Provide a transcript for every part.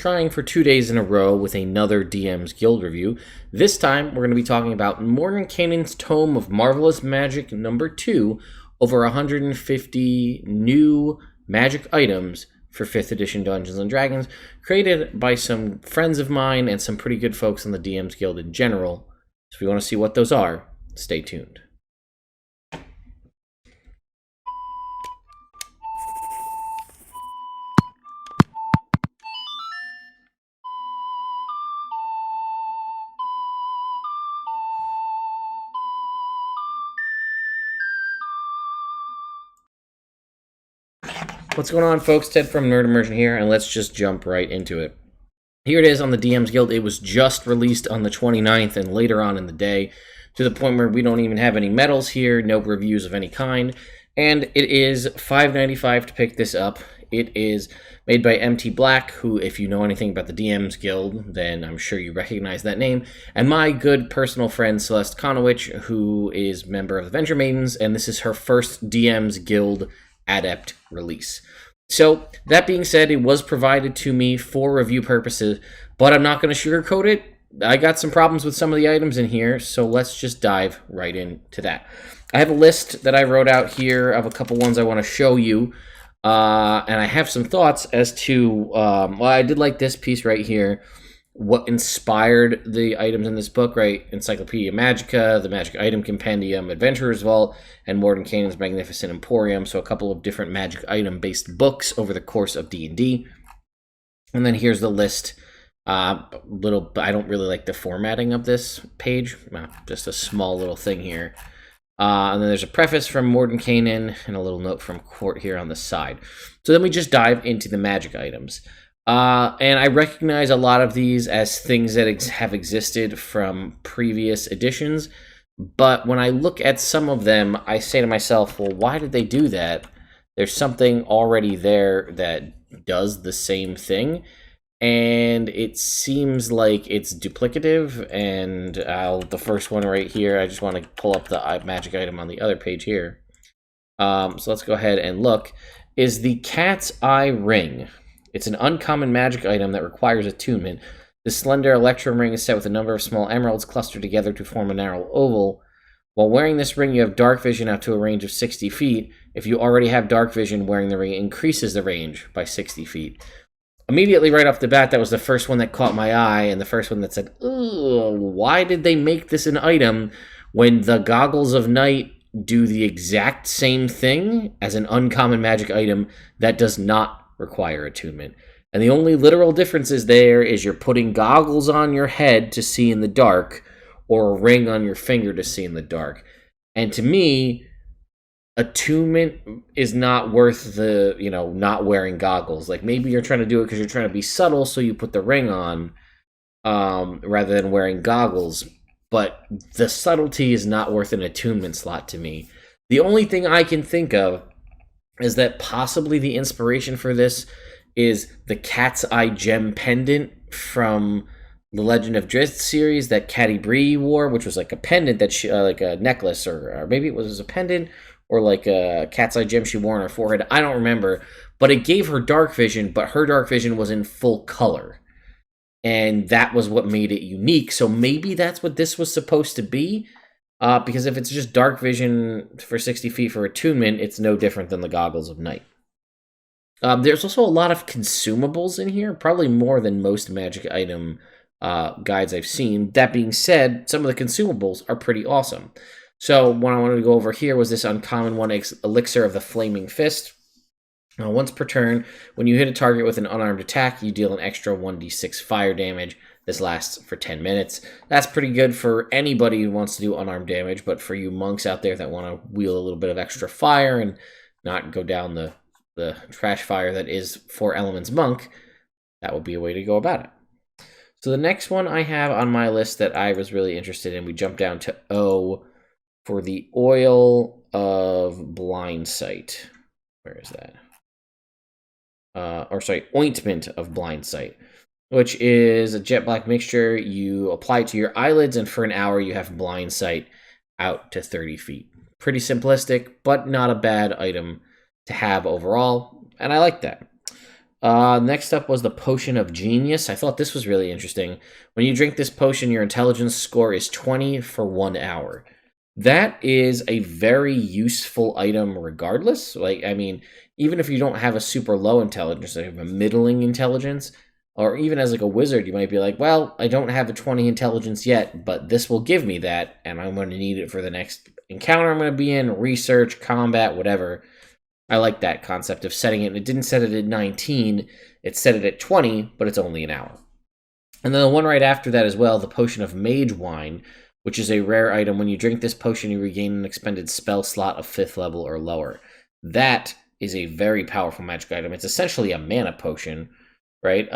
trying for 2 days in a row with another DM's Guild review. This time, we're going to be talking about Mordenkainen's Tome of Marvelous Magic number 2, over 150 new magic items for 5th edition Dungeons & Dragons, created by some friends of mine and some pretty good folks in the DM's Guild in general. So if you want to see what those are, stay tuned. What's going on, folks? Ted from Immersion here, and let's just jump right into it. Here it is on the DM's Guild. It was just released on the 29th and later on in the day, to the point where we don't even have any medals here, no reviews of any kind, and it is $5.95 to pick this up. It is made by MT Black, who, if you know anything about the DM's Guild, then I'm sure you recognize that name, and my good personal friend Celeste Conowitch, who is member of the Venture Maidens, and this is her first DM's Guild Adept release. So, that being said, it was provided to me for review purposes, but I'm not going to sugarcoat it. I got some problems with some of the items in here, so let's just dive right into that. I have a list that I wrote out here of a couple ones I want to show you, and I have some thoughts as to, well, I did like this piece right here, what inspired the items in this book, right? Encyclopedia Magica, the Magic Item Compendium, Adventurer's Vault, and Mordenkainen's Magnificent Emporium. So a couple of different magic item-based books over the course of D&D. And then here's the list. I don't really like the formatting of this page. Just a small little thing here. And then there's a preface from Mordenkainen and a little note from Court here on the side. So then we just dive into the magic items. And I recognize a lot of these as things that have existed from previous editions, but when I look at some of them, I say to myself, well, why did they do that? There's something already there that does the same thing, and it seems like it's duplicative, and the first one right here, I just want to pull up the magic item on the other page here. So let's go ahead and look, is the Cat's Eye Ring. It's an uncommon magic item that requires attunement. The slender electrum ring is set with a number of small emeralds clustered together to form a narrow oval. While wearing this ring, you have dark vision out to a range of 60 feet. If you already have dark vision, wearing the ring increases the range by 60 feet. Immediately right off the bat, that was the first one that caught my eye, and the first one that said, "Ugh, why did they make this an item when the Goggles of Night do the exact same thing as an uncommon magic item that does not require attunement?" And the only literal difference is there is you're putting goggles on your head to see in the dark, or a ring on your finger to see in the dark. And to me, attunement is not worth the, not wearing goggles. Like, maybe you're trying to do it because you're trying to be subtle, so you put the ring on rather than wearing goggles. But the subtlety is not worth an attunement slot to me. The only thing I can think of is that possibly the inspiration for this is the Cat's Eye Gem Pendant from the Legend of Drizzt series that Catty Bree wore, which was like a pendant that she, like a necklace, or maybe it was a pendant, or like a Cat's Eye Gem she wore on her forehead. I don't remember, but it gave her dark vision, but her dark vision was in full color. And that was what made it unique. So maybe that's what this was supposed to be. Because if it's just dark vision for 60 feet for attunement, it's no different than the Goggles of Night. There's also a lot of consumables in here, probably more than most magic item guides I've seen. That being said, some of the consumables are pretty awesome. So what I wanted to go over here was this uncommon one, Elixir of the Flaming Fist. Once per turn, when you hit a target with an unarmed attack, you deal an extra 1d6 fire damage. This lasts for 10 minutes. That's pretty good for anybody who wants to do unarmed damage, but for you monks out there that want to wield a little bit of extra fire and not go down the trash fire that is 4 Elements Monk, that would be a way to go about it. So the next one I have on my list that I was really interested in, we jump down to O for the Oil of Blind Sight. Where is that? Ointment of Blind Sight, which is a jet black mixture. You apply it to your eyelids, and for an hour you have blind sight out to 30 feet. Pretty simplistic, but not a bad item to have overall, and I like that. Next up was the Potion of Genius. I thought this was really interesting. When you drink this potion, your intelligence score is 20 for 1 hour. That is a very useful item regardless. Like, I mean, even if you don't have a super low intelligence, like a middling intelligence, or even as like a wizard, you might be like, well, I don't have a 20 intelligence yet, but this will give me that, and I'm going to need it for the next encounter I'm going to be in, research, combat, whatever. I like that concept of setting it. It didn't set it at 19, it set it at 20, but it's only an hour. And then the one right after that as well, the Potion of Mage Wine, which is a rare item. When you drink this potion, you regain an expended spell slot of 5th level or lower. That is a very powerful magic item. It's essentially a mana potion, right?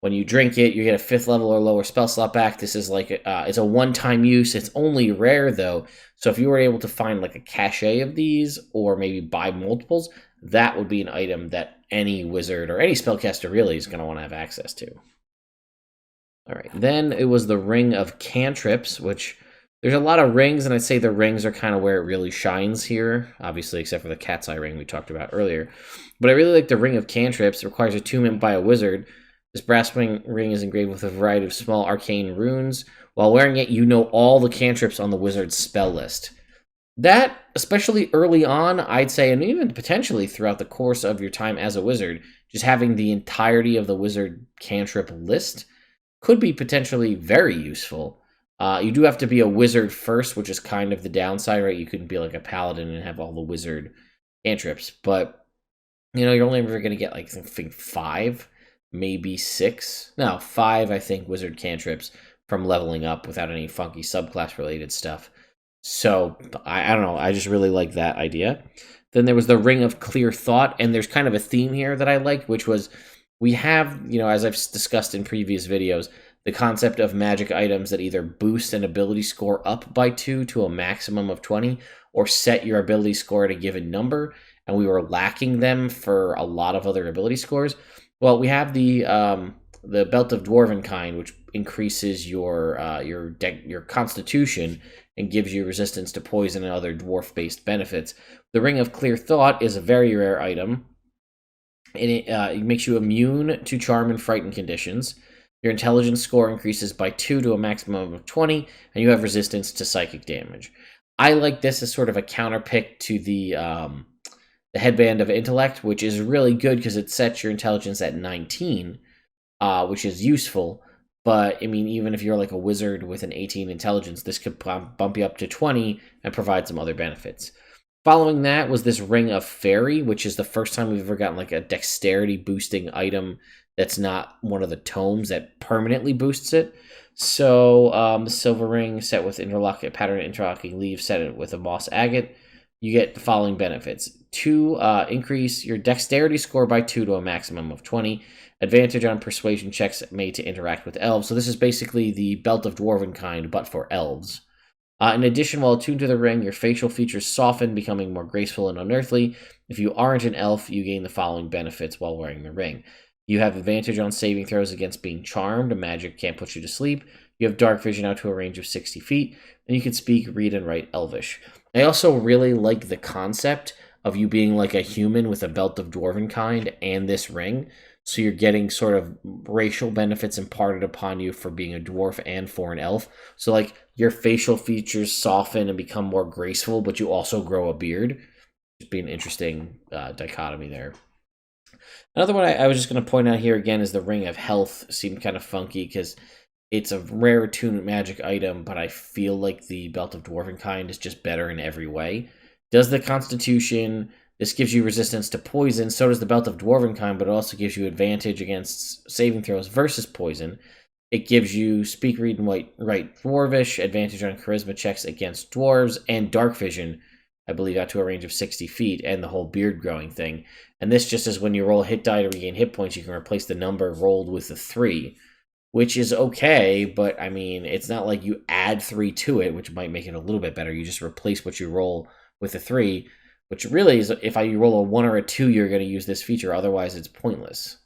When you drink it, you get a 5th level or lower spell slot back. This is like it's a one-time use. It's only rare though, so if you were able to find like a cache of these, or maybe buy multiples, that would be an item that any wizard or any spellcaster really is going to want to have access to. All right, then it was the Ring of Cantrips, which there's a lot of rings, and I'd say the rings are kind of where it really shines here, obviously, except for the cat's eye ring we talked about earlier. But I really like the Ring of Cantrips. It requires attunement by a wizard. This brass ring is engraved with a variety of small arcane runes. While wearing it, you know all the cantrips on the wizard's spell list. That, especially early on, I'd say, and even potentially throughout the course of your time as a wizard, just having the entirety of the wizard cantrip list could be potentially very useful. You do have to be a wizard first, which is kind of the downside, right? You couldn't be like a paladin and have all the wizard cantrips, but you know, you're only ever going to get like, I think 5, maybe 6. No, 5, I think, wizard cantrips from leveling up without any funky subclass related stuff. So I don't know. I just really like that idea. Then there was the Ring of Clear Thought, and there's kind of a theme here that I like, which was we have, you know, as I've discussed in previous videos, the concept of magic items that either boost an ability score up by 2 to a maximum of 20, or set your ability score at a given number, and we were lacking them for a lot of other ability scores. Well, we have the Belt of Dwarvenkind, which increases your constitution and gives you resistance to poison and other dwarf-based benefits. The Ring of Clear Thought is a very rare item, and it makes you immune to charm and frighten conditions. Your intelligence score increases by 2 to a maximum of 20, and you have resistance to psychic damage. I like this as sort of a counterpick to the Headband of Intellect, which is really good because it sets your intelligence at 19, which is useful. But, I mean, even if you're like a wizard with an 18 intelligence, this could bump you up to 20 and provide some other benefits. Following that was this Ring of Fairy, which is the first time we've ever gotten like a dexterity boosting item that's not one of the tomes that permanently boosts it. So the silver ring set with interlocking leaves set with a moss agate. You get the following benefits. 2, increase your dexterity score by 2 to a maximum of 20. Advantage on persuasion checks made to interact with elves. So this is basically the Belt of Dwarvenkind, but for elves. In addition, while attuned to the ring, your facial features soften, becoming more graceful and unearthly. If you aren't an elf, you gain the following benefits while wearing the ring. You have advantage on saving throws against being charmed. Magic can't put you to sleep. You have dark vision out to a range of 60 feet, and you can speak, read, and write Elvish. I also really like the concept of you being like a human with a Belt of Dwarvenkind and this ring. So you're getting sort of racial benefits imparted upon you for being a dwarf and for an elf. So like your facial features soften and become more graceful, but you also grow a beard. Just be an interesting dichotomy there. Another one I was just going to point out here again is the Ring of Health. Seemed kind of funky because it's a rare attunement magic item, but I feel like the Belt of Dwarvenkind is just better in every way. Does the Constitution. This gives you resistance to poison. So does the Belt of Dwarvenkind, but it also gives you advantage against saving throws versus poison. It gives you speak, read, and write Dwarvish, advantage on charisma checks against dwarves, and dark vision, I believe, out to a range of 60 feet, and the whole beard growing thing. And this just is when you roll a hit die to regain hit points, you can replace the number rolled with a 3, which is okay, but I mean, it's not like you add 3 to it, which might make it a little bit better. You just replace what you roll with a 3, which really is, if you roll a 1 or a 2, you're going to use this feature. Otherwise, it's pointless.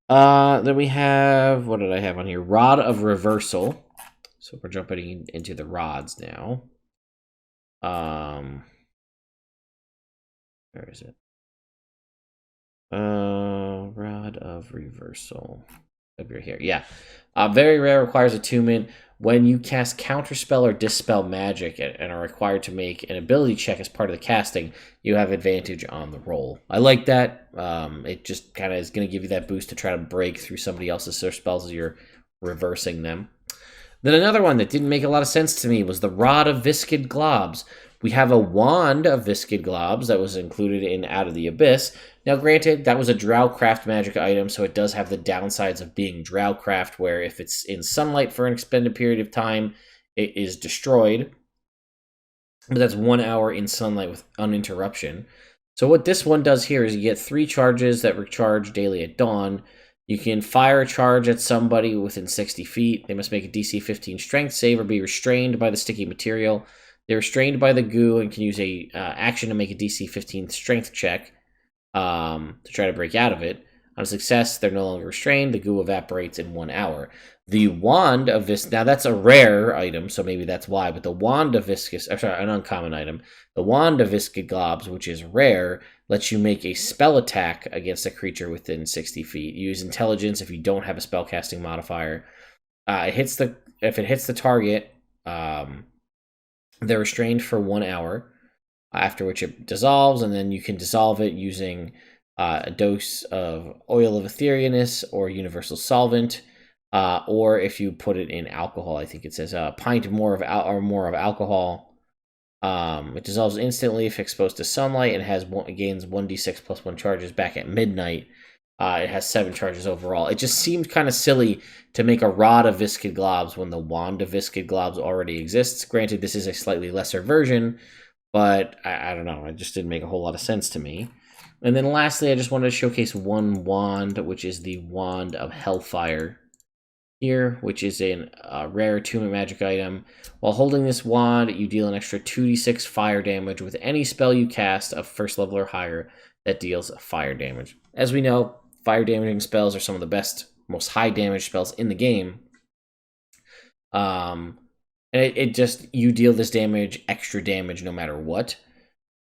Then we have, what did I have on here? Rod of Reversal. So we're jumping into the rods now. Where is it? Rod of Reversal. Over here, yeah. Very rare, requires attunement. When you cast Counterspell or Dispel Magic and are required to make an ability check as part of the casting, you have advantage on the roll. I like that. It just kind of is going to give you that boost to try to break through somebody else's spells as you're reversing them. Then another one that didn't make a lot of sense to me was the Rod of Viscid Globs. We have a Wand of Viscid Globs that was included in Out of the Abyss. Now, granted, that was a Drowcraft magic item, so it does have the downsides of being Drowcraft, where if it's in sunlight for an extended period of time, it is destroyed. But that's 1 hour in sunlight with uninterruption. So what this one does here is you get 3 charges that recharge daily at dawn. You can fire a charge at somebody within 60 feet. They must make a DC 15 strength save or be restrained by the sticky material. They're restrained by the goo and can use a action to make a DC 15 strength check to try to break out of it. On success, they're no longer restrained. The goo evaporates in 1 hour. The Wand of Viscid... Now, that's a rare item, so maybe that's why. But the Wand of Viscid... Sorry, an uncommon item. The Wand of Viscid Globs, which is rare, lets you make a spell attack against a creature within 60 feet. You use Intelligence if you don't have a spellcasting modifier. If it hits the target, they're restrained for 1 hour, after which it dissolves, and then you can dissolve it using a dose of Oil of Etherealness or Universal Solvent, or if you put it in alcohol. I think it says a pint more of alcohol. It dissolves instantly if exposed to sunlight and gains 1d6 plus 1 charges back at midnight. It has 7 charges overall. It just seemed kind of silly to make a Rod of Viscid Globs when the Wand of Viscid Globs already exists. Granted, this is a slightly lesser version, but I don't know. It just didn't make a whole lot of sense to me. And then lastly, I just wanted to showcase one wand, which is the Wand of Hellfire here, which is a rare attunement magic item. While holding this wand, you deal an extra 2d6 fire damage with any spell you cast of first level or higher that deals fire damage. As we know, fire damaging spells are some of the best, most high damage spells in the game. And it just, you deal this damage, extra damage no matter what.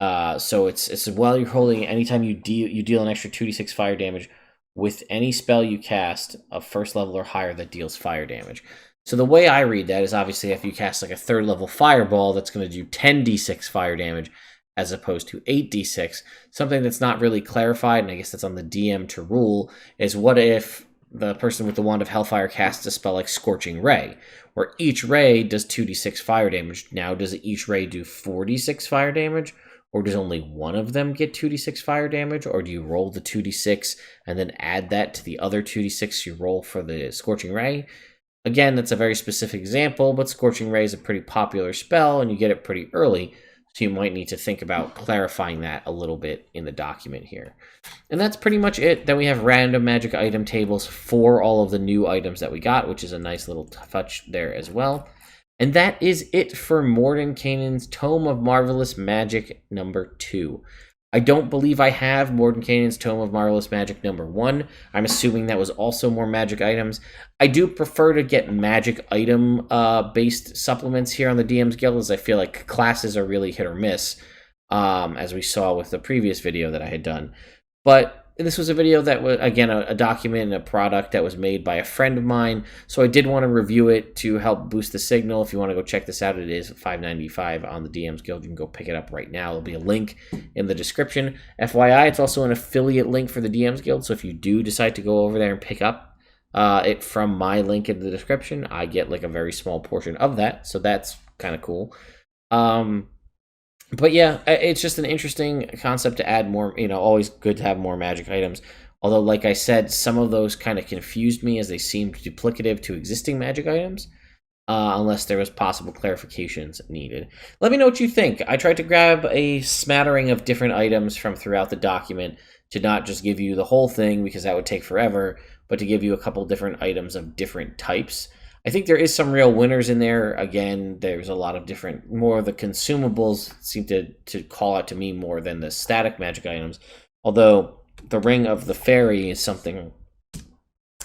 So it's while you're holding it, anytime you deal an extra 2d6 fire damage with any spell you cast of first level or higher that deals fire damage. So the way I read that is obviously if you cast like a 3rd level fireball, that's going to do 10d6 fire damage as opposed to 8d6. Something that's not really clarified, and I guess that's on the DM to rule, is what if the person with the Wand of Hellfire casts a spell like Scorching Ray, where each ray does 2d6 fire damage. Now, does each ray do 4d6 fire damage? Or does only one of them get 2d6 fire damage? Or do you roll the 2d6 and then add that to the other 2d6 you roll for the Scorching Ray? Again, that's a very specific example, but Scorching Ray is a pretty popular spell, and you get it pretty early, so you might need to think about clarifying that a little bit in the document here. And that's pretty much it. Then we have random magic item tables for all of the new items that we got, which is a nice little touch there as well. And that is it for Mordenkainen's Tome of Marvelous Magic number 2. I don't believe I have Mordenkainen's Tome of Marvelous Magic number 1. I'm assuming that was also more magic items. I do prefer to get magic item based supplements here on the DM's Guild, as I feel like classes are really hit or miss, as we saw with the previous video that I had done. But this was a video that was, again, a document and a product that was made by a friend of mine, so I did want to review it to help boost the signal. If you want to go check this out, it is $5.95 on the DM's Guild. You can go pick it up right now. There'll be a link in the description. FYI, it's also an affiliate link for the DM's Guild, so if you do decide to go over there and pick up it from my link in the description, I get like a very small portion of that, so that's kind of cool. But yeah, it's just an interesting concept to add more, always good to have more magic items. Although, like I said, some of those kind of confused me as they seemed duplicative to existing magic items, unless there was possible clarifications needed. Let me know what you think. I tried to grab a smattering of different items from throughout the document to not just give you the whole thing, because that would take forever, but to give you a couple different items of different types. I think there is some real winners in there. Again, there's a lot of different, more of the consumables seem to call out to me more than the static magic items. Although the Ring of the Fairy is something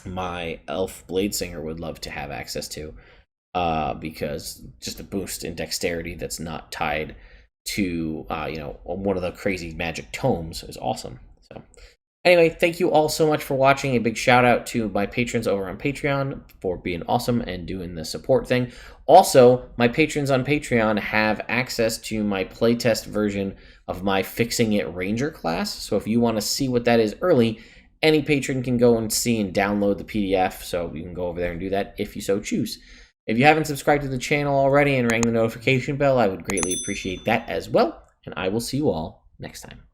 my elf Bladesinger would love to have access to, because just a boost in dexterity that's not tied to one of the crazy magic tomes is awesome. So Anyway, thank you all so much for watching. A big shout out to my patrons over on Patreon for being awesome and doing the support thing. Also, my patrons on Patreon have access to my playtest version of my Fixing It Ranger class. So if you want to see what that is early, any patron can go and see and download the PDF. So you can go over there and do that if you so choose. If you haven't subscribed to the channel already and rang the notification bell, I would greatly appreciate that as well. And I will see you all next time.